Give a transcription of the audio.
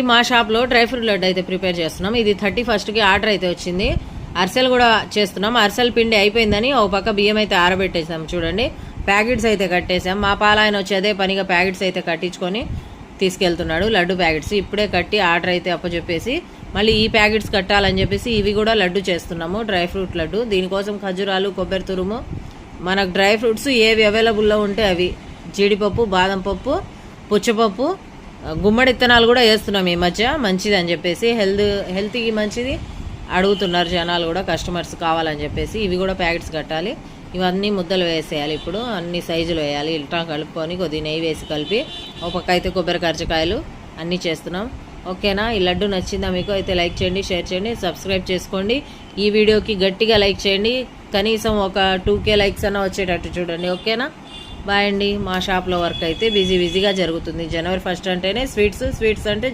మా షాప్లో dry fruit laddu అయితే ప్రిపేర్ చేస్తున్నాం. ఇది 31st ఆర్డర్ అయితే వచ్చింది. అరిసెలు కూడా చేస్తున్నాం. అరిసెల పిండి అయిపోయిందని ఒక పక్క బియ్యం అయితే ఆరబెట్టేసాం. చూడండి, ప్యాకెట్స్ అయితే కట్టేసాం. మా పాలాయన వచ్చి అదే పనిగా ప్యాకెట్స్ అయితే కట్టించుకొని తీసుకెళ్తున్నాడు. లడ్డు ప్యాకెట్స్ ఇప్పుడే కట్టి ఆర్డర్ అయితే అప్పచెప్పేసి మళ్ళీ ఈ ప్యాకెట్స్ కట్టాలని చెప్పేసి ఇవి కూడా లడ్డు చేస్తున్నాము, డ్రై ఫ్రూట్ లడ్డు. దీనికోసం ఖజూరాలు, కొబ్బరి తురుము, మనకు డ్రై ఫ్రూట్స్ ఏవి అవైలబుల్లో ఉంటే అవి, జీడిపప్పు, బాదం పప్పు, పుచ్చపప్పు, గుమ్మడి ఇత్తనాలు కూడా వేస్తున్నాం ఈ మధ్య, మంచిది అని చెప్పేసి. హెల్త్కి మంచిది అడుగుతున్నారు జనాలు కూడా, కస్టమర్స్ కావాలని చెప్పేసి. ఇవి కూడా ప్యాకెట్స్ కట్టాలి. ఇవన్నీ ముద్దలు వేసేయాలి. ఇప్పుడు అన్ని సైజులు వేయాలి. ఇల్టా కలుపుకొని కొద్దిగా నెయ్యి వేసి కలిపి ఒక పక్క అయితే కొబ్బరి కరచకాయలు అన్నీ చేస్తున్నాం. ఓకేనా? ఈ లడ్డు నచ్చిందా మీకు? అయితే లైక్ చేయండి, షేర్ చేయండి, సబ్స్క్రైబ్ చేసుకోండి. ఈ వీడియోకి గట్టిగా లైక్ చేయండి. కనీసం ఒక 2K లైక్స్ అన్న వచ్చేటట్టు చూడండి. ఓకేనా? బాయ్ అండి. మా షాప్లో వర్క్ అయితే బిజీగా జరుగుతుంది. జనవరి 1 అంటేనే స్వీట్స్ అంటే